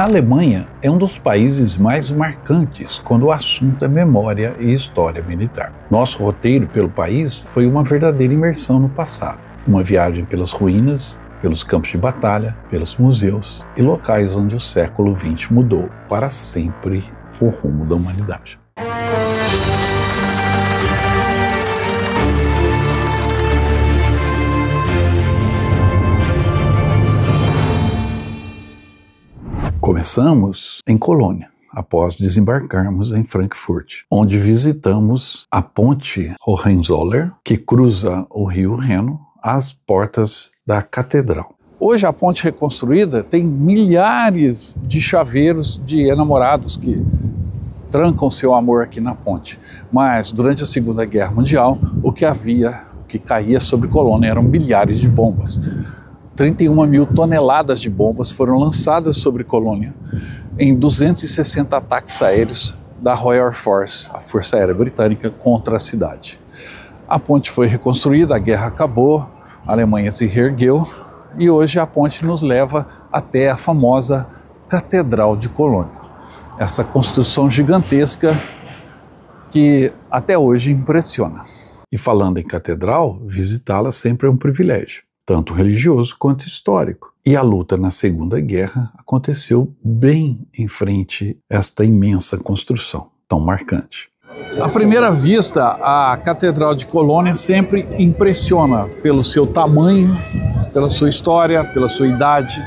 A Alemanha é um dos países mais marcantes quando o assunto é memória e história militar. Nosso roteiro pelo país foi uma verdadeira imersão no passado. Uma viagem pelas ruínas, pelos campos de batalha, pelos museus e locais onde o século XX mudou para sempre o rumo da humanidade. Começamos em Colônia, após desembarcarmos em Frankfurt, onde visitamos a ponte Hohenzollern, que cruza o rio Reno, às portas da catedral. Hoje a ponte reconstruída tem milhares de chaveiros de enamorados que trancam seu amor aqui na ponte. Mas durante a Segunda Guerra Mundial, o que caía sobre Colônia eram milhares de bombas. 31 mil toneladas de bombas foram lançadas sobre Colônia em 260 ataques aéreos da Royal Air Force, a Força Aérea Britânica, contra a cidade. A ponte foi reconstruída, a guerra acabou, a Alemanha se reergueu e hoje a ponte nos leva até a famosa Catedral de Colônia. Essa construção gigantesca que até hoje impressiona. E falando em catedral, visitá-la sempre é um privilégio, tanto religioso quanto histórico. E a luta na Segunda Guerra aconteceu bem em frente a esta imensa construção, tão marcante. À primeira vista, a Catedral de Colônia sempre impressiona pelo seu tamanho, pela sua história, pela sua idade,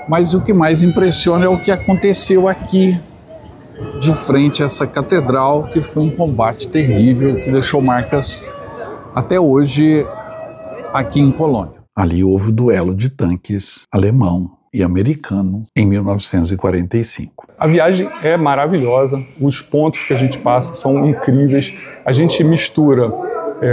mas o que mais impressiona é o que aconteceu aqui, de frente a essa catedral, que foi um combate terrível, que deixou marcas até hoje aqui em Colônia. Ali houve o duelo de tanques alemão e americano em 1945. A viagem é maravilhosa, os pontos que a gente passa são incríveis, a gente mistura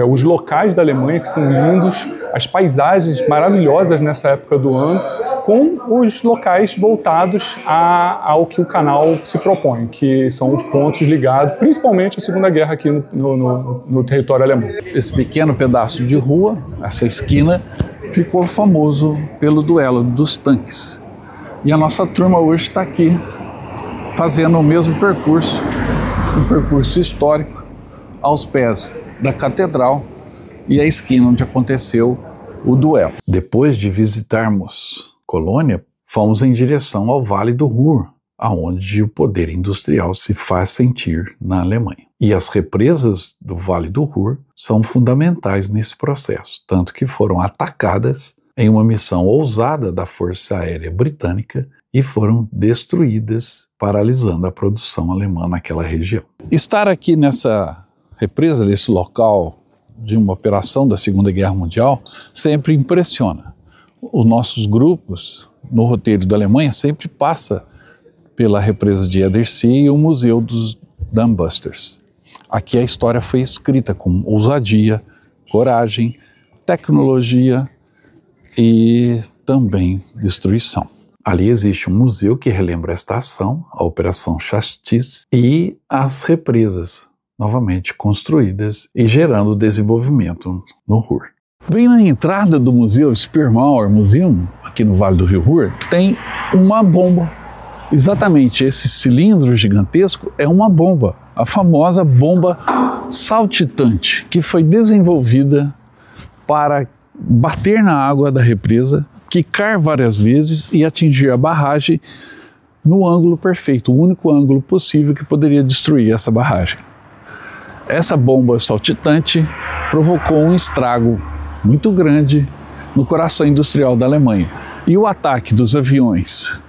os locais da Alemanha, que são lindos, as paisagens maravilhosas nessa época do ano, com os locais voltados ao que o canal se propõe, que são os pontos ligados, principalmente à Segunda Guerra aqui no território alemão. Esse pequeno pedaço de rua, essa esquina, ficou famoso pelo duelo dos tanques. E a nossa turma hoje está aqui, fazendo o mesmo percurso, um percurso histórico, aos pés da catedral e a esquina onde aconteceu o duelo. Depois de visitarmos Colônia, fomos em direção ao Vale do Ruhr, aonde o poder industrial se faz sentir na Alemanha. E as represas do Vale do Ruhr são fundamentais nesse processo, tanto que foram atacadas em uma missão ousada da Força Aérea Britânica e foram destruídas, paralisando a produção alemã naquela região. Estar aqui nessa represa, nesse local de uma operação da Segunda Guerra Mundial, sempre impressiona. Os nossos grupos, no roteiro da Alemanha, sempre passa pela represa de Edersee e o Museu dos Dambusters. Aqui a história foi escrita com ousadia, coragem, tecnologia e também destruição. Ali existe um museu que relembra esta ação, a Operação Chastis, e as represas novamente construídas e gerando desenvolvimento no Ruhr. Bem na entrada do museu Speermauer Museum, aqui no Vale do Rio Ruhr, tem uma bomba. Exatamente, esse cilindro gigantesco é uma bomba, a famosa bomba saltitante, que foi desenvolvida para bater na água da represa, quicar várias vezes e atingir a barragem no ângulo perfeito, o único ângulo possível que poderia destruir essa barragem. Essa bomba saltitante provocou um estrago muito grande no coração industrial da Alemanha. E o ataque dos aviões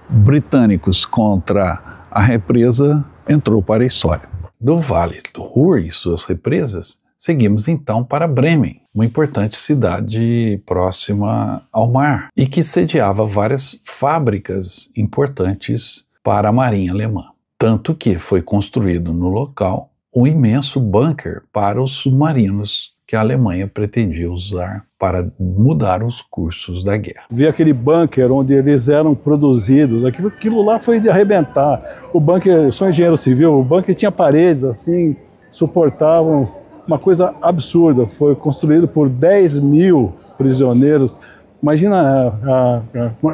britânicos contra a represa entrou para a história. Do Vale do Ruhr e suas represas, seguimos então para Bremen, uma importante cidade próxima ao mar e que sediava várias fábricas importantes para a marinha alemã. Tanto que foi construído no local um imenso bunker para os submarinos que a Alemanha pretendia usar para mudar os cursos da guerra. Vi aquele bunker onde eles eram produzidos, aquilo lá foi de arrebentar. O bunker, eu sou engenheiro civil, o bunker tinha paredes assim, suportavam uma coisa absurda. Foi construído por 10 mil prisioneiros, Imagina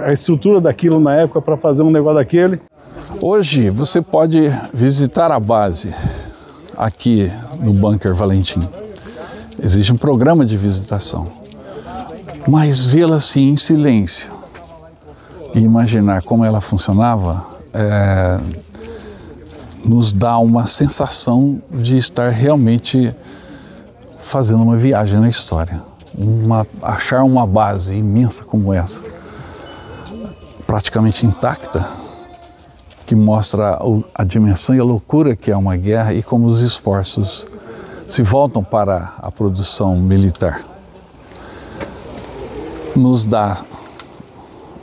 a estrutura daquilo na época para fazer um negócio daquele. Hoje você pode visitar a base aqui no Bunker Valentim. Existe um programa de visitação, mas vê-la assim em silêncio e imaginar como ela funcionava nos dá uma sensação de estar realmente fazendo uma viagem na história. Achar uma base imensa como essa, praticamente intacta, que mostra a dimensão e a loucura que é uma guerra e como os esforços se voltam para a produção militar. Nos dá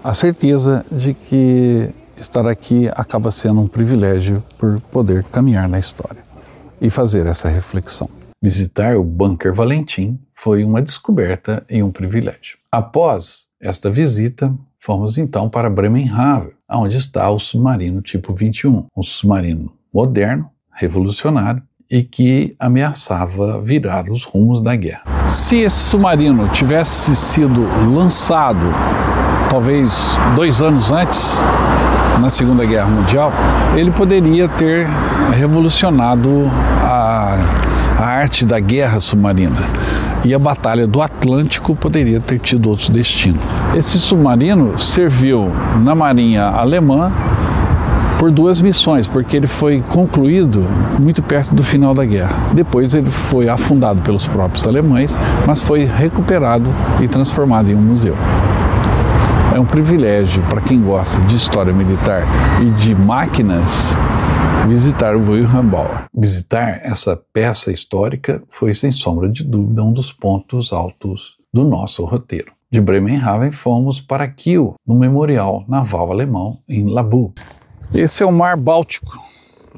a certeza de que estar aqui acaba sendo um privilégio por poder caminhar na história e fazer essa reflexão. Visitar o Bunker Valentim foi uma descoberta e um privilégio. Após esta visita, fomos então para Bremenhaven, onde está o submarino tipo 21, um submarino moderno, revolucionário e que ameaçava virar os rumos da guerra. Se esse submarino tivesse sido lançado talvez 2 anos antes, na Segunda Guerra Mundial, ele poderia ter revolucionado a arte da guerra submarina. E a Batalha do Atlântico poderia ter tido outro destino. Esse submarino serviu na Marinha Alemã por 2 missões, porque ele foi concluído muito perto do final da guerra. Depois ele foi afundado pelos próprios alemães, mas foi recuperado e transformado em um museu. É um privilégio para quem gosta de história militar e de máquinas visitar o Wilhelm Bauer. Visitar essa peça histórica foi, sem sombra de dúvida, um dos pontos altos do nosso roteiro. De Bremenhaven fomos para Kiel, no Memorial Naval Alemão, em Laboe. Esse é o Mar Báltico.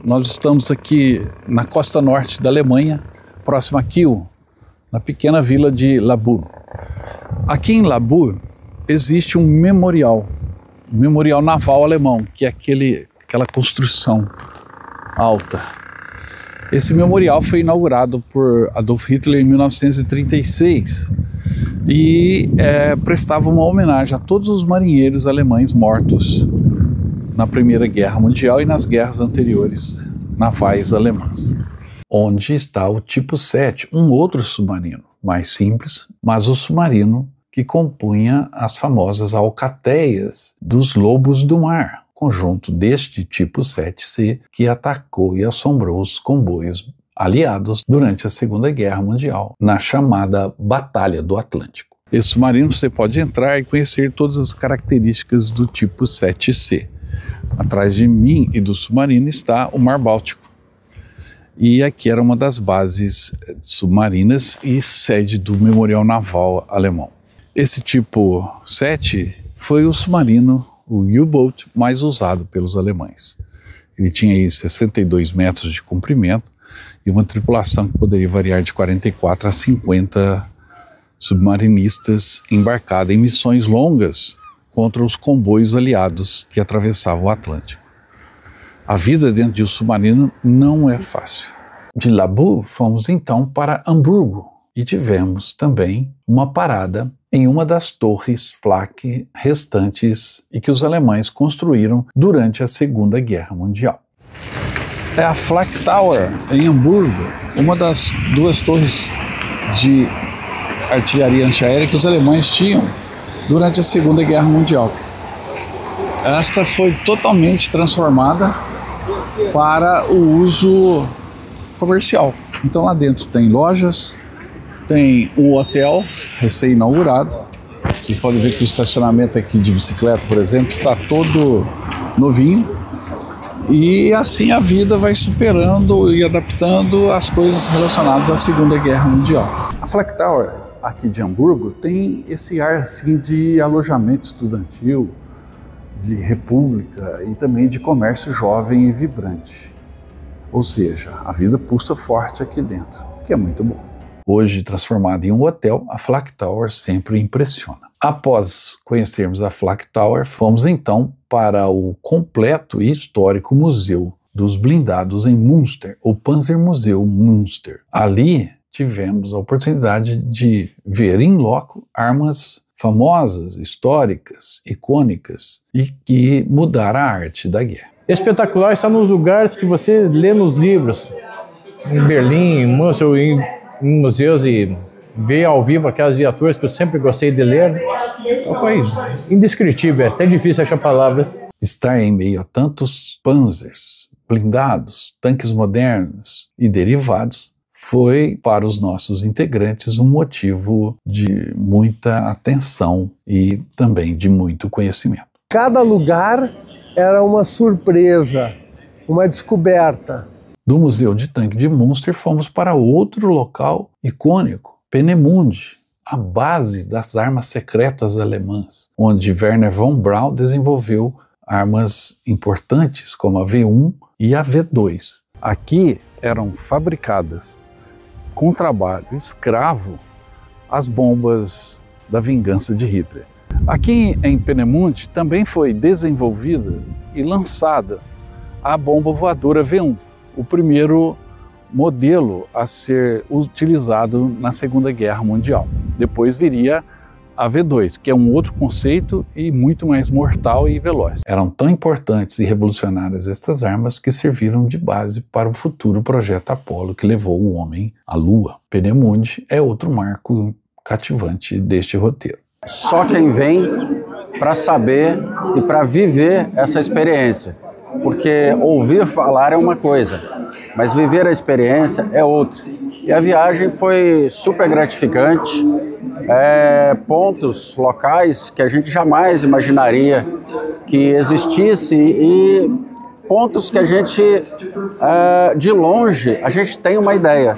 Nós estamos aqui na costa norte da Alemanha, próximo a Kiel, na pequena vila de Laboe. Aqui em Laboe existe um memorial naval alemão, que é aquela construção alta. Esse memorial foi inaugurado por Adolf Hitler em 1936 e prestava uma homenagem a todos os marinheiros alemães mortos na Primeira Guerra Mundial e nas guerras anteriores navais alemãs. Onde está o tipo 7, um outro submarino, mais simples, mas o submarino que compunha as famosas alcateias dos lobos do mar, conjunto deste tipo 7C que atacou e assombrou os comboios aliados durante a Segunda Guerra Mundial, na chamada Batalha do Atlântico. Esse submarino você pode entrar e conhecer todas as características do tipo 7C. Atrás de mim e do submarino está o Mar Báltico. E aqui era uma das bases submarinas e sede do Memorial Naval Alemão. Esse tipo 7 foi o submarino, o U-Boat, mais usado pelos alemães. Ele tinha aí 62 metros de comprimento e uma tripulação que poderia variar de 44 a 50 submarinistas embarcados em missões longas contra os comboios aliados que atravessavam o Atlântico. A vida dentro de um submarino não é fácil. De Laboe fomos então para Hamburgo e tivemos também uma parada em uma das torres Flak restantes e que os alemães construíram durante a Segunda Guerra Mundial. É a Flak Tower, em Hamburgo, uma das 2 torres de artilharia antiaérea que os alemães tinham durante a Segunda Guerra Mundial. Esta foi totalmente transformada para o uso comercial. Então lá dentro tem lojas, tem um hotel recém-inaugurado. Vocês podem ver que o estacionamento aqui de bicicleta, por exemplo, está todo novinho. E assim a vida vai superando e adaptando as coisas relacionadas à Segunda Guerra Mundial. A Flak Tower aqui de Hamburgo tem esse ar assim de alojamento estudantil, de república e também de comércio jovem e vibrante. Ou seja, a vida pulsa forte aqui dentro, que é muito bom. Hoje transformada em um hotel, a Flak Tower sempre impressiona. Após conhecermos a Flak Tower, fomos então para o completo e histórico Museu dos Blindados em Münster, o Panzermuseum Münster. Ali tivemos a oportunidade de ver em loco armas famosas, históricas, icônicas e que mudaram a arte da guerra. Espetacular está nos lugares que você lê nos livros, em Berlim, em Münster, em museus, e ver ao vivo aquelas viaturas que eu sempre gostei de ler. Então foi indescritível, é até difícil achar palavras. Estar em meio a tantos panzers, blindados, tanques modernos e derivados foi, para os nossos integrantes, um motivo de muita atenção e também de muito conhecimento. Cada lugar era uma surpresa, uma descoberta. Do Museu de Tanque de Münster, fomos para outro local icônico, Peenemünde, a base das armas secretas alemãs, onde Wernher von Braun desenvolveu armas importantes como a V1 e a V2. Aqui eram fabricadas com trabalho escravo as bombas da vingança de Hitler. Aqui em Peenemünde também foi desenvolvida e lançada a bomba voadora V1, o primeiro modelo a ser utilizado na Segunda Guerra Mundial. Depois viria a V2, que é um outro conceito e muito mais mortal e veloz. Eram tão importantes e revolucionárias estas armas que serviram de base para o futuro projeto Apollo que levou o homem à Lua. Peenemünde é outro marco cativante deste roteiro. Só quem vem para saber e para viver essa experiência, porque ouvir falar é uma coisa, mas viver a experiência é outra. E a viagem foi super gratificante, pontos locais que a gente jamais imaginaria que existisse e pontos que a gente, de longe, a gente tem uma ideia,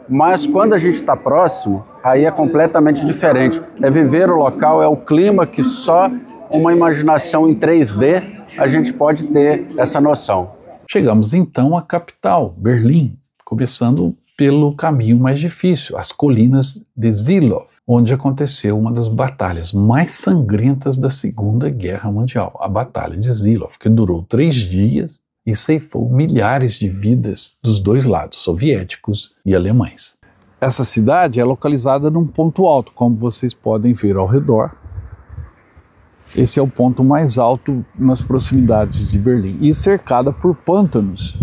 mas quando a gente está próximo, aí é completamente diferente. É viver o local, é o clima que só uma imaginação em 3D a gente pode ter essa noção. Chegamos então à capital, Berlim, começando pelo caminho mais difícil, as colinas de Zilov, onde aconteceu uma das batalhas mais sangrentas da Segunda Guerra Mundial, a Batalha de Zilov, que durou 3 dias e ceifou milhares de vidas dos dois lados, soviéticos e alemães. Essa cidade é localizada num ponto alto, como vocês podem ver ao redor. Esse é o ponto mais alto nas proximidades de Berlim, e cercada por pântanos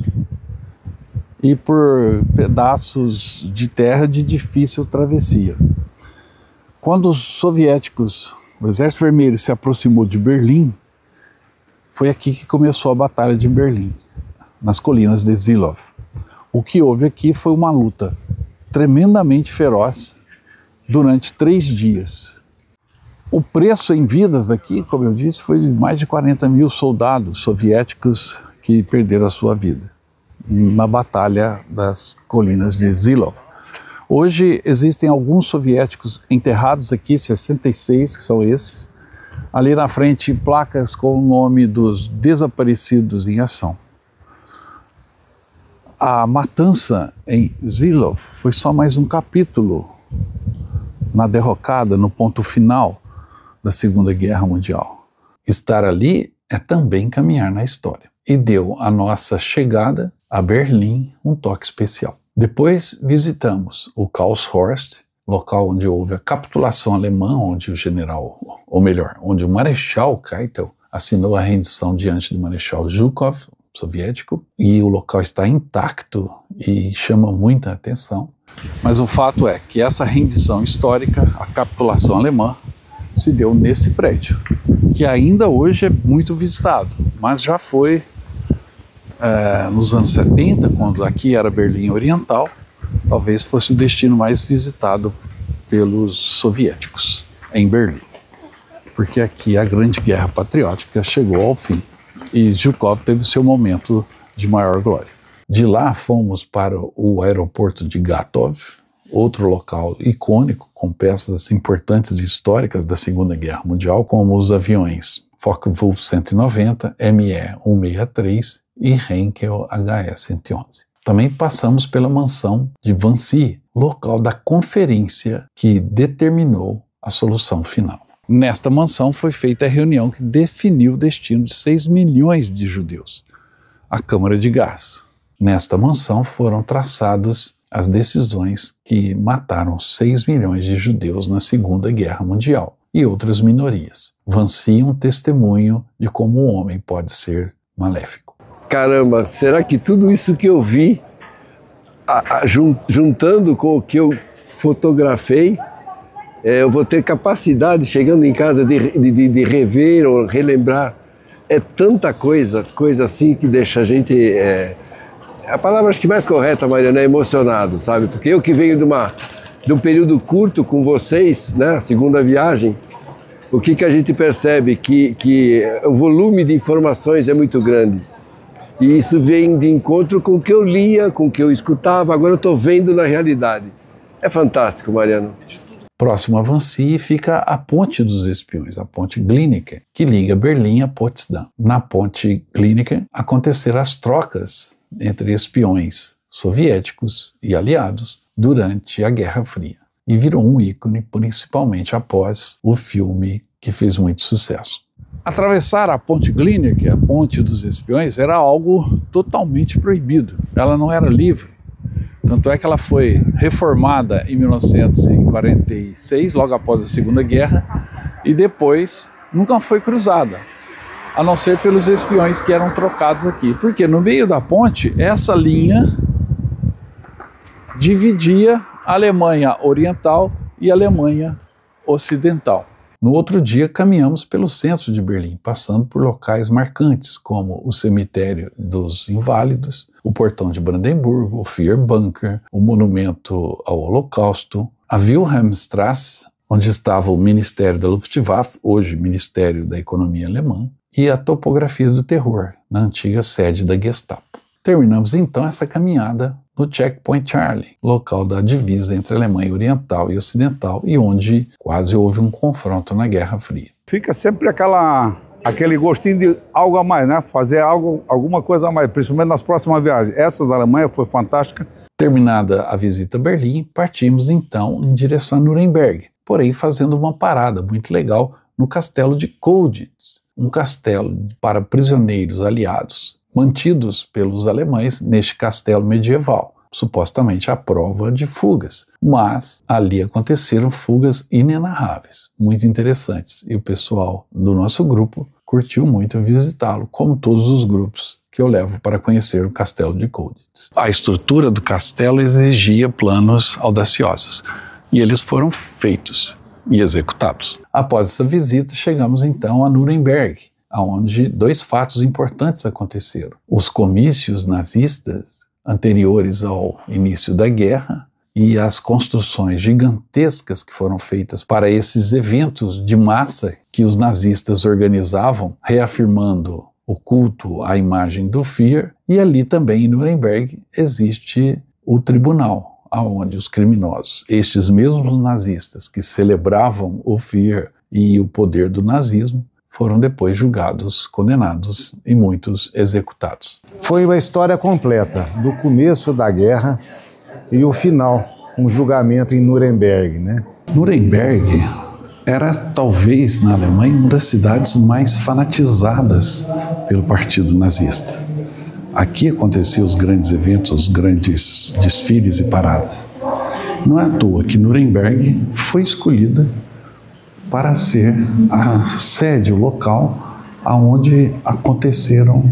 e por pedaços de terra de difícil travessia. Quando os soviéticos, o Exército Vermelho, se aproximou de Berlim, foi aqui que começou a Batalha de Berlim, nas colinas de Zilov. O que houve aqui foi uma luta tremendamente feroz durante 3 dias. O preço em vidas aqui, como eu disse, foi de mais de 40 mil soldados soviéticos que perderam a sua vida na Batalha das Colinas de Zilov. Hoje existem alguns soviéticos enterrados aqui, 66, que são esses. Ali na frente, placas com o nome dos desaparecidos em ação. A matança em Zilov foi só mais um capítulo na derrocada, no ponto final da Segunda Guerra Mundial. Estar ali é também caminhar na história. E deu à nossa chegada a Berlim um toque especial. Depois visitamos o Karlshorst, local onde houve a capitulação alemã, onde o general, ou melhor, onde o Marechal Keitel assinou a rendição diante do Marechal Zhukov, soviético, e o local está intacto e chama muita atenção. Mas o fato é que essa rendição histórica, a capitulação alemã, se deu nesse prédio, que ainda hoje é muito visitado, mas já foi nos anos 70, quando aqui era Berlim Oriental, talvez fosse o destino mais visitado pelos soviéticos em Berlim, porque aqui a Grande Guerra Patriótica chegou ao fim e Zhukov teve seu momento de maior glória. De lá fomos para o aeroporto de Gatov, outro local icônico com peças importantes e históricas da Segunda Guerra Mundial, como os aviões Focke-Wulf 190, Me-163 e Heinkel HS-111. Também passamos pela mansão de Wannsee, local da conferência que determinou a solução final. Nesta mansão foi feita a reunião que definiu o destino de 6 milhões de judeus, a Câmara de Gás. Nesta mansão foram traçadas as decisões que mataram 6 milhões de judeus na Segunda Guerra Mundial. e outras minorias. Vancy é um testemunho de como o homem pode ser maléfico. Caramba, será que tudo isso que eu vi, juntando com o que eu fotografei, eu vou ter capacidade, chegando em casa, de rever ou relembrar? É tanta coisa assim que deixa a gente... a palavra acho que mais correta, Mariana, é emocionado, sabe? Porque eu que venho de um período curto com vocês, né, a segunda viagem, o que a gente percebe? Que o volume de informações é muito grande. E isso vem de encontro com o que eu lia, com o que eu escutava, agora eu estou vendo na realidade. É fantástico, Mariano. Próximo a Vancy fica a Ponte dos Espiões, a Ponte Glienicke, que liga Berlim a Potsdam. Na Ponte Glienicke aconteceram as trocas entre espiões soviéticos e aliados durante a Guerra Fria e virou um ícone, principalmente após o filme que fez muito sucesso. Atravessar a Ponte Glienicke, a Ponte dos Espiões, era algo totalmente proibido. Ela não era livre. Tanto é que ela foi reformada em 1946, logo após a Segunda Guerra, e depois nunca foi cruzada, a não ser pelos espiões que eram trocados aqui. Porque no meio da ponte, essa linha dividia a Alemanha Oriental e a Alemanha Ocidental. No outro dia, caminhamos pelo centro de Berlim, passando por locais marcantes, como o Cemitério dos Inválidos, o Portão de Brandemburgo, o Führerbunker, o Monumento ao Holocausto, a Wilhelmstrasse, onde estava o Ministério da Luftwaffe, hoje Ministério da Economia Alemã, e a Topografia do Terror, na antiga sede da Gestapo. Terminamos então essa caminhada no Checkpoint Charlie, local da divisa entre a Alemanha Oriental e Ocidental e onde quase houve um confronto na Guerra Fria. Fica sempre aquele gostinho de algo a mais, né? Fazer alguma coisa a mais, principalmente nas próximas viagens. Essa da Alemanha foi fantástica. Terminada a visita a Berlim, partimos então em direção a Nuremberg, porém fazendo uma parada muito legal no castelo de Colditz, um castelo para prisioneiros aliados mantidos pelos alemães neste castelo medieval, supostamente à prova de fugas. Mas ali aconteceram fugas inenarráveis, muito interessantes, e o pessoal do nosso grupo curtiu muito visitá-lo, como todos os grupos que eu levo para conhecer o castelo de Colditz. A estrutura do castelo exigia planos audaciosos, e eles foram feitos e executados. Após essa visita, chegamos então a Nuremberg, onde dois fatos importantes aconteceram. Os comícios nazistas anteriores ao início da guerra e as construções gigantescas que foram feitas para esses eventos de massa que os nazistas organizavam, reafirmando o culto à imagem do Führer. E ali também em Nuremberg existe o tribunal, onde os criminosos, estes mesmos nazistas que celebravam o Führer e o poder do nazismo, foram depois julgados, condenados e muitos executados. Foi uma história completa, do começo da guerra e o final, um julgamento em Nuremberg, né? Nuremberg era talvez na Alemanha uma das cidades mais fanatizadas pelo partido nazista. Aqui aconteciam os grandes eventos, os grandes desfiles e paradas. Não é à toa que Nuremberg foi escolhida para ser a sede, o local onde aconteceram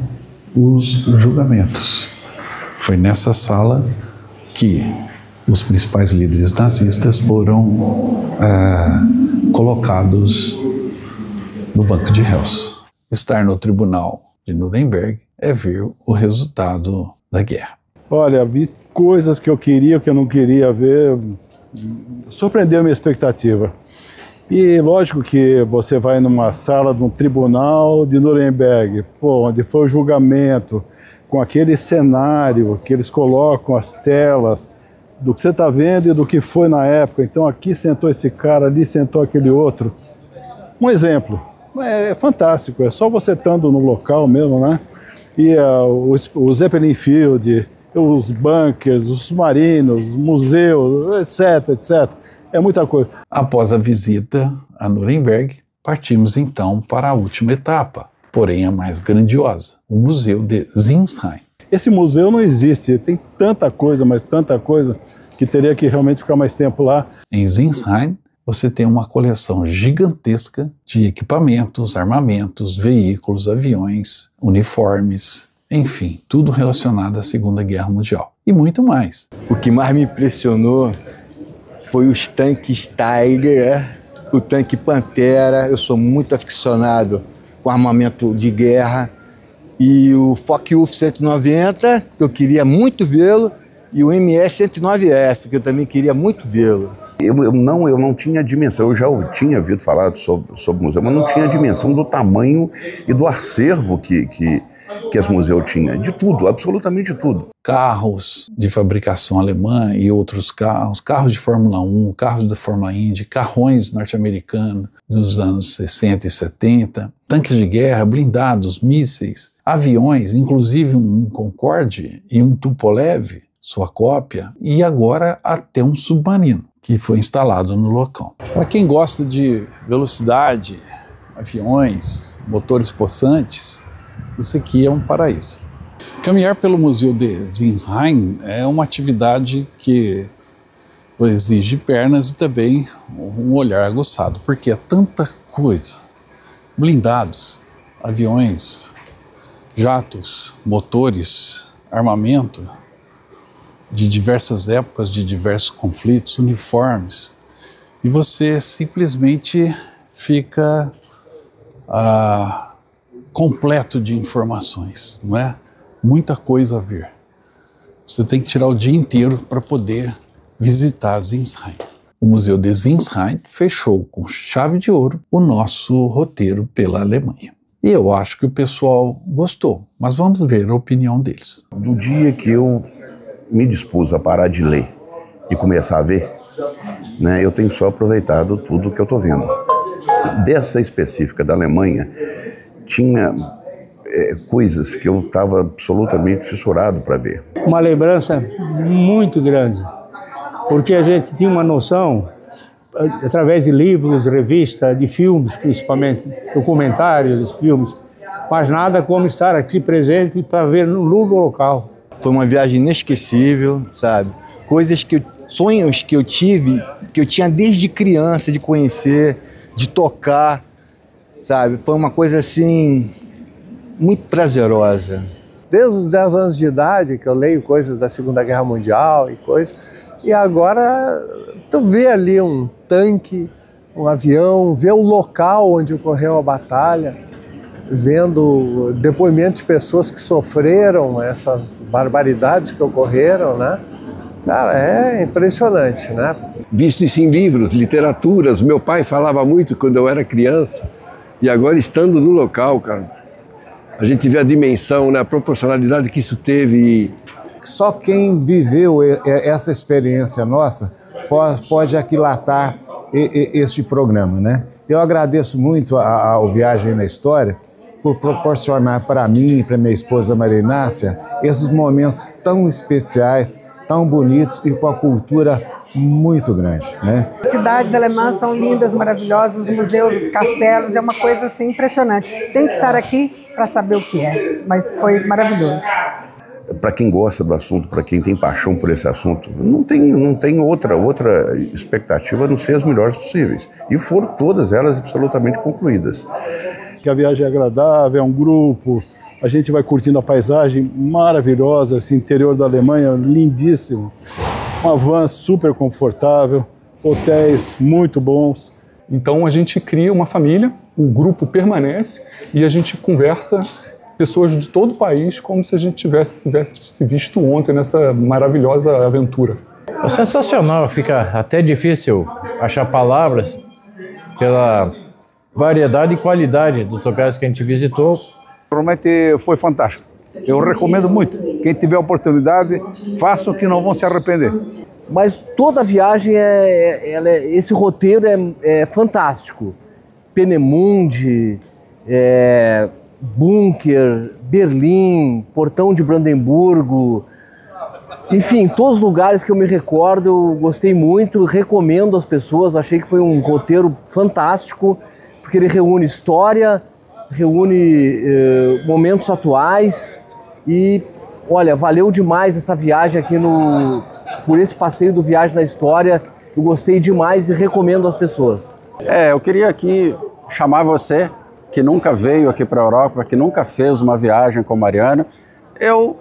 os julgamentos. Foi nessa sala que os principais líderes nazistas foram colocados no banco de réus. Estar no tribunal de Nuremberg é ver o resultado da guerra. Olha, vi coisas que eu queria, que eu não queria ver, surpreendeu a minha expectativa. E lógico que você vai numa sala de um tribunal de Nuremberg, onde foi o julgamento, com aquele cenário que eles colocam as telas do que você está vendo e do que foi na época. Então aqui sentou esse cara, ali sentou aquele outro. Um exemplo, é fantástico, é só você estando no local mesmo, né? E o Zeppelin Field, os bunkers, os submarinos, os museus, etc, etc. É muita coisa. Após a visita a Nuremberg, partimos então para a última etapa, porém a mais grandiosa, o Museu de Sinsheim. Esse museu não existe, tem tanta coisa, mas tanta coisa, que teria que realmente ficar mais tempo lá. Em Sinsheim você tem uma coleção gigantesca de equipamentos, armamentos, veículos, aviões, uniformes, enfim, tudo relacionado à Segunda Guerra Mundial. E muito mais. O que mais me impressionou foi os tanques Tiger, o tanque Pantera. Eu sou muito aficionado com armamento de guerra. E o Focke-Wulf 190, que eu queria muito vê-lo, e o MS-109F, que eu também queria muito vê-lo. Eu não tinha dimensão, eu já tinha ouvido falar sobre o museu, mas não tinha dimensão do tamanho e do acervo que esse museu tinha. De tudo, absolutamente tudo. Carros de fabricação alemã e outros carros, carros de Fórmula 1, carros da Fórmula Indy, carrões norte-americanos dos anos 60 e 70, tanques de guerra, blindados, mísseis, aviões, inclusive um Concorde e um Tupolev, sua cópia, e agora até um submarino que foi instalado no local. Para quem gosta de velocidade, aviões, motores possantes, isso aqui é um paraíso. Caminhar pelo Museu de Sinsheim é uma atividade que exige pernas e também um olhar aguçado, porque é tanta coisa. Blindados, aviões, jatos, motores, armamento de diversas épocas, de diversos conflitos, uniformes, e você simplesmente fica completo de informações, não é? Muita coisa a ver. Você tem que tirar o dia inteiro para poder visitar Sinsheim. O Museu de Sinsheim fechou com chave de ouro o nosso roteiro pela Alemanha. E eu acho que o pessoal gostou, mas vamos ver a opinião deles. Do dia que eu me dispus a parar de ler e começar a ver, né, eu tenho só aproveitado tudo que eu estou vendo. Dessa específica da Alemanha, tinha coisas que eu estava absolutamente fissurado para ver. Uma lembrança muito grande, porque a gente tinha uma noção, através de livros, revistas, de filmes principalmente, documentários, filmes, mas nada como estar aqui presente para ver no local. Foi uma viagem inesquecível, sabe? Sonhos que eu tive, que eu tinha desde criança de conhecer, de tocar, sabe? Foi uma coisa assim muito prazerosa. Desde os 10 anos de idade que eu leio coisas da Segunda Guerra Mundial e coisas, e agora tu vê ali um tanque, um avião, vê o local onde ocorreu a batalha, vendo depoimentos de pessoas que sofreram essas barbaridades que ocorreram, né? Cara, é impressionante, né? Visto isso em livros, literaturas, meu pai falava muito quando eu era criança, e agora estando no local, cara, a gente vê a dimensão, né, a proporcionalidade que isso teve. Só quem viveu essa experiência nossa pode aquilatar este programa, né? Eu agradeço muito ao Viagem na História por proporcionar para mim e para minha esposa Maria Inácia esses momentos tão especiais, tão bonitos e com a cultura muito grande, né? As cidades alemãs são lindas, maravilhosas, os museus, os castelos, é uma coisa assim impressionante. Tem que estar aqui para saber o que é, mas foi maravilhoso. Para quem gosta do assunto, para quem tem paixão por esse assunto, não tem outra expectativa a não ser as melhores possíveis. E foram todas elas absolutamente concluídas. Que a viagem é agradável, é um grupo, a gente vai curtindo a paisagem maravilhosa, esse interior da Alemanha, lindíssimo. Uma van super confortável, hotéis muito bons. Então a gente cria uma família, o grupo permanece e a gente conversa pessoas de todo o país como se a gente tivesse se visto ontem nessa maravilhosa aventura. É sensacional, fica até difícil achar palavras pela variedade e qualidade dos lugares que a gente visitou. Realmente foi fantástico. Eu recomendo muito. Quem tiver oportunidade, façam que não vão se arrepender. Mas toda a viagem, esse roteiro é fantástico. Peenemünde, Bunker, Berlim, Portão de Brandemburgo, enfim, todos os lugares que eu me recordo, eu gostei muito, recomendo às pessoas, achei que foi um roteiro fantástico, porque ele reúne história, reúne momentos atuais e, olha, valeu demais essa viagem aqui por esse passeio do Viagem na História, eu gostei demais e recomendo às pessoas. Eu queria aqui chamar você, que nunca veio aqui para a Europa, que nunca fez uma viagem com o Mariano, eu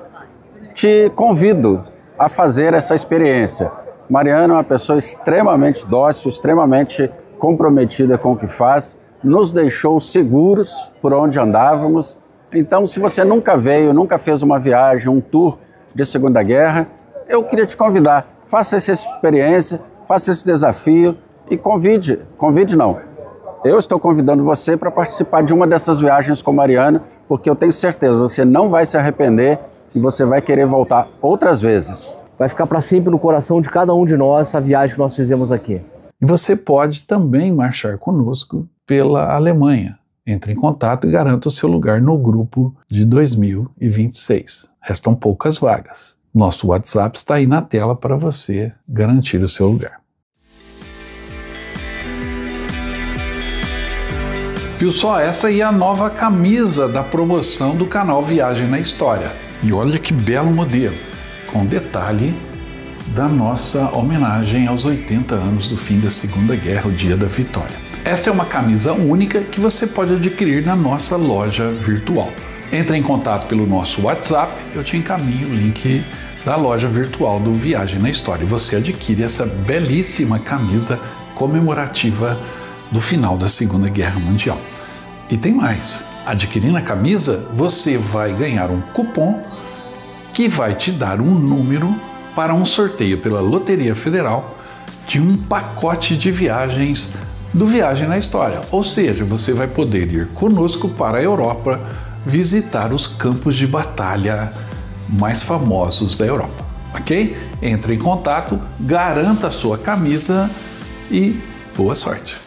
te convido a fazer essa experiência. O Mariano é uma pessoa extremamente dócil, extremamente comprometida com o que faz, nos deixou seguros por onde andávamos. Então, se você nunca veio, nunca fez uma viagem, um tour de Segunda Guerra, eu queria te convidar. Faça essa experiência, faça esse desafio e eu estou convidando você para participar de uma dessas viagens com o Mariano, porque eu tenho certeza, você não vai se arrepender e você vai querer voltar outras vezes. Vai ficar para sempre no coração de cada um de nós essa viagem que nós fizemos aqui. E você pode também marchar conosco pela Alemanha. Entre em contato e garanta o seu lugar no grupo de 2026. Restam poucas vagas. Nosso WhatsApp está aí na tela para você garantir o seu lugar. Viu só? Essa aí é a nova camisa da promoção do canal Viagem na História. E olha que belo modelo, com detalhe da nossa homenagem aos 80 anos do fim da Segunda Guerra, o Dia da Vitória. Essa é uma camisa única que você pode adquirir na nossa loja virtual. Entre em contato pelo nosso WhatsApp, eu te encaminho o link da loja virtual do Viagem na História. Você adquire essa belíssima camisa comemorativa do final da Segunda Guerra Mundial. E tem mais, adquirindo a camisa, você vai ganhar um cupom que vai te dar um número para um sorteio pela Loteria Federal de um pacote de viagens do Viagem na História. Ou seja, você vai poder ir conosco para a Europa visitar os campos de batalha mais famosos da Europa, ok? Entre em contato, garanta a sua camisa e boa sorte!